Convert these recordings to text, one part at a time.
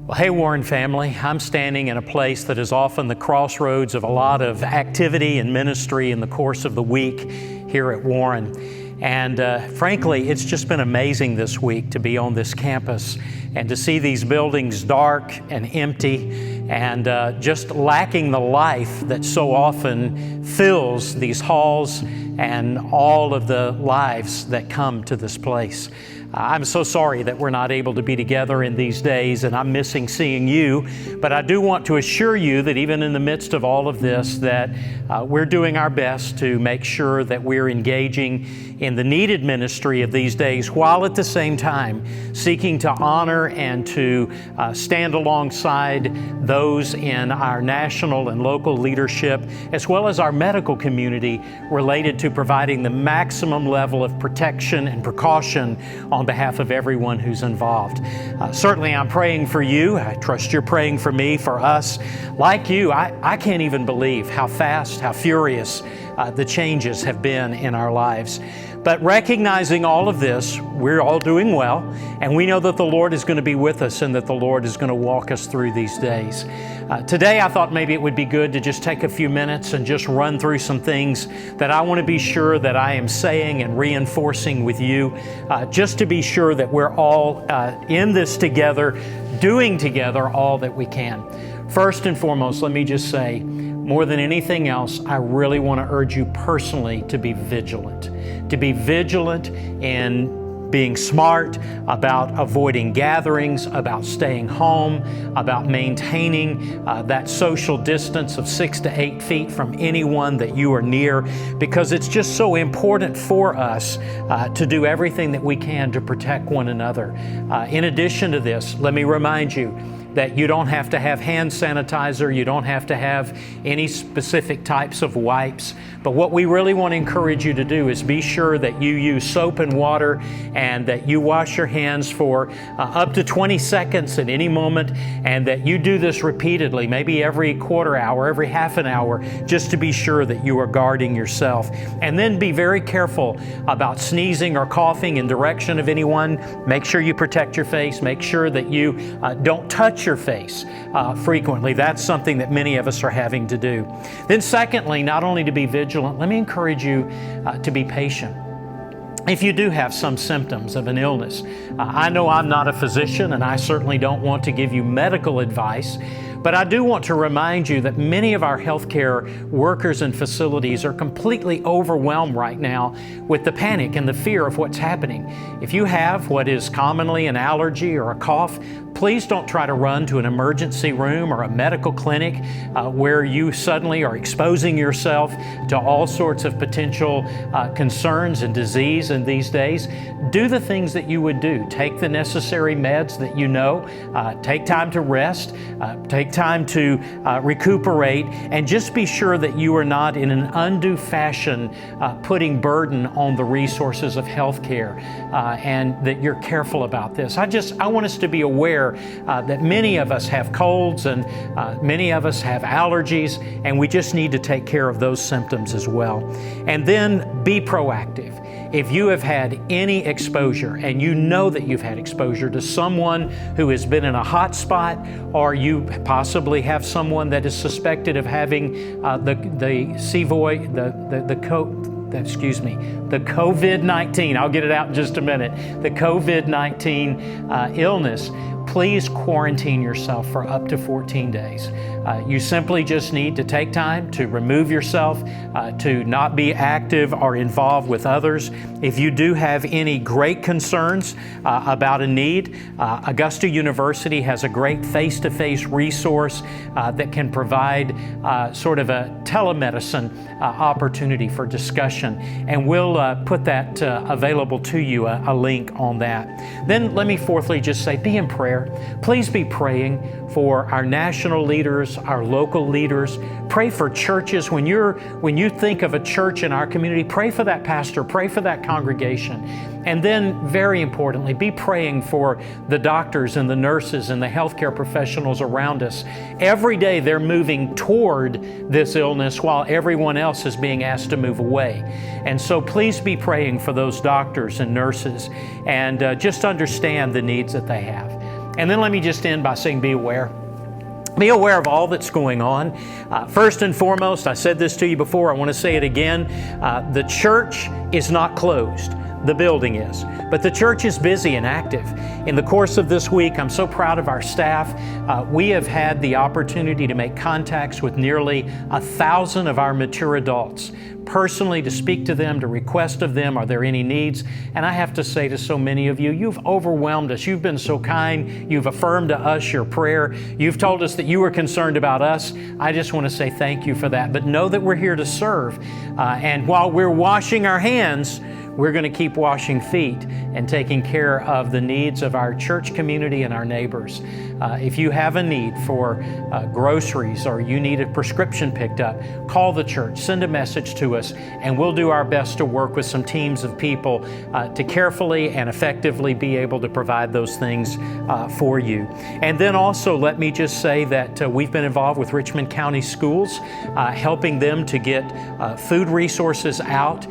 Well, hey Warren family, I'm standing in a place that is often the crossroads of a lot of activity and ministry in the course of the week here at Warren. And frankly, it's just been amazing this week to be on this campus and to see these buildings dark and empty and just lacking the life that so often fills these halls and all of the lives that come to this place. I'm so sorry that we're not able to be together in these days, and I'm missing seeing you. But I do want to assure you that even in the midst of all of this, that we're doing our best to make sure that we're engaging in the needed ministry of these days, while at the same time seeking to honor and to stand alongside those in our national and local leadership, as well as our medical community, related to providing the maximum level of protection and precaution on behalf of everyone who's involved. Certainly I'm praying for you. I trust you're praying for me, for us. Like you, I can't even believe how fast, how furious the changes have been in our lives. But recognizing all of this, we're all doing well, and we know that the Lord is going to be with us and that the Lord is going to walk us through these days. Today, I thought maybe it would be good to just take a few minutes and just run through some things that I want to be sure that I am saying and reinforcing with you, just to be sure that we're all in this together, doing together all that we can. First and foremost, let me just say, more than anything else, I really want to urge you personally to be vigilant. To be vigilant in being smart about avoiding gatherings, about staying home, about maintaining that social distance of 6 to 8 feet from anyone that you are near, because it's just so important for us to do everything that we can to protect one another. In addition to this, let me remind you that you don't have to have hand sanitizer, you don't have to have any specific types of wipes. But what we really want to encourage you to do is be sure that you use soap and water and that you wash your hands for up to 20 seconds at any moment, and that you do this repeatedly, maybe every quarter hour, every half an hour, just to be sure that you are guarding yourself. And then be very careful about sneezing or coughing in direction of anyone. Make sure you protect your face. Make sure that you don't touch your face frequently. That's something that many of us are having to do. Then secondly, not only to be vigilant, let me encourage you to be patient. If you do have some symptoms of an illness, I know I'm not a physician and I certainly don't want to give you medical advice, but I do want to remind you that many of our healthcare workers and facilities are completely overwhelmed right now with the panic and the fear of what's happening. If you have what is commonly an allergy or a cough, please don't try to run to an emergency room or a medical clinic where you suddenly are exposing yourself to all sorts of potential concerns and disease in these days. Do the things that you would do. Take the necessary meds that you know. Take time to rest. Take time to recuperate, and just be sure that you are not in an undue fashion putting burden on the resources of healthcare, and that you're careful about this. I want us to be aware that many of us have colds and many of us have allergies, and we just need to take care of those symptoms as well. And then be proactive. If you have had any exposure, and you know that you've had exposure to someone who has been in a hot spot, or you possibly have someone that is suspected of having the COVID-19, I'll get it out in just a minute, the COVID-19 illness, please quarantine yourself for up to 14 days. You simply just need to take time to remove yourself, to not be active or involved with others. If you do have any great concerns about a need, Augusta University has a great face-to-face resource that can provide sort of a telemedicine opportunity for discussion. And we'll put that available to you, a link on that. Then let me fourthly just say, be in prayer. Please be praying for our national leaders, our local leaders. Pray for churches. When you think of a church in our community, pray for that pastor, pray for that congregation. And then, very importantly, be praying for the doctors and the nurses and the healthcare professionals around us. Every day they're moving toward this illness while everyone else is being asked to move away. And so please be praying for those doctors and nurses, and just understand the needs that they have. And then let me just end by saying, be aware. Be aware of all that's going on. First and foremost, I said this to you before, I want to say it again. The church is not closed. The building is. But the church is busy and active. In the course of this week, I'm so proud of our staff. We have had the opportunity to make contacts with nearly 1,000 of our mature adults, personally to speak to them, to request of them, are there any needs? And I have to say to so many of you, you've overwhelmed us. You've been so kind. You've affirmed to us your prayer. You've told us that you were concerned about us. I just want to say thank you for that. But know that we're here to serve. And while we're washing our hands, we're going to keep washing feet and taking care of the needs of our church community and our neighbors. If you have a need for groceries or you need a prescription picked up, call the church, send a message to us, and we'll do our best to work with some teams of people to carefully and effectively be able to provide those things for you. And then also let me just say that we've been involved with Richmond County Schools, helping them to get food resources out.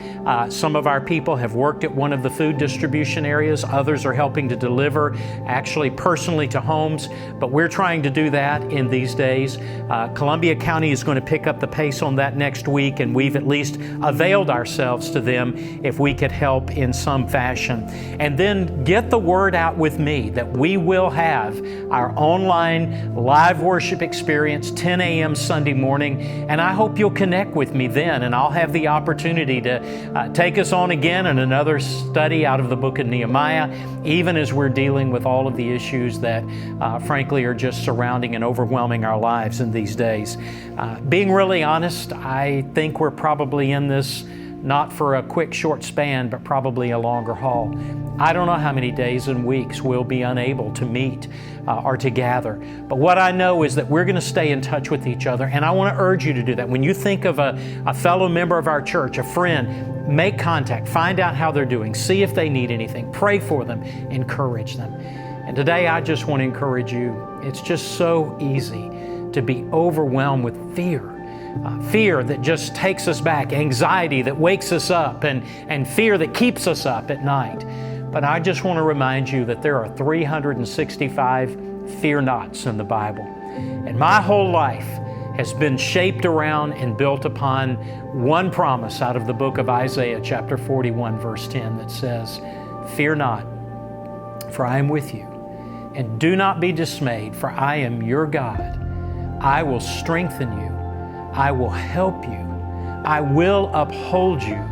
Some of our people have worked at one of the food distribution areas. Others are helping to deliver actually personally to homes, but we're trying to do that in these days. Columbia County is going to pick up the pace on that next week, and we've at least availed ourselves to them if we could help in some fashion. And then get the word out with me that we will have our online live worship experience 10 a.m. Sunday morning, and I hope you'll connect with me then, and I'll have the opportunity to take us on again in another study out of the book of Nehemiah, even as we're dealing with all of the issues that frankly are just surrounding and overwhelming our lives in these days. Being really honest, I think we're probably in this not for a quick short span, but probably a longer haul. I don't know how many days and weeks we'll be unable to meet or to gather. But what I know is that we're going to stay in touch with each other, and I want to urge you to do that. When you think of a fellow member of our church, a friend, make contact, find out how they're doing, see if they need anything, pray for them, encourage them. And today I just want to encourage you. It's just so easy to be overwhelmed with fear. Fear that just takes us back, anxiety that wakes us up, and fear that keeps us up at night. But I just want to remind you that there are 365 fear nots in the Bible. And my whole life has been shaped around and built upon one promise out of the book of Isaiah, chapter 41, verse 10, that says, "Fear not, for I am with you. And do not be dismayed, for I am your God. I will strengthen you. I will help you. I will uphold you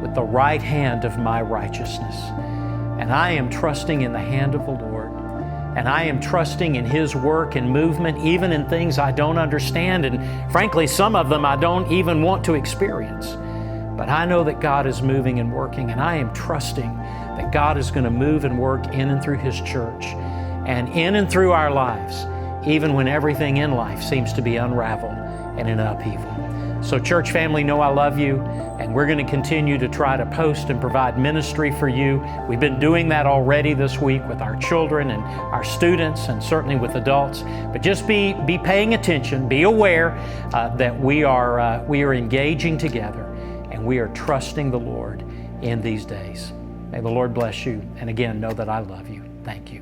with the right hand of my righteousness." And I am trusting in the hand of the Lord. And I am trusting in His work and movement, even in things I don't understand. And frankly, some of them I don't even want to experience. But I know that God is moving and working, and I am trusting that God is going to move and work in and through His church and in and through our lives, even when everything in life seems to be unraveled and in upheaval. So church family, know I love you, and we're going to continue to try to post and provide ministry for you. We've been doing that already this week with our children and our students, and certainly with adults. But just be paying attention, be aware that we are engaging together, and we are trusting the Lord in these days. May the Lord bless you, and again, know that I love you. Thank you.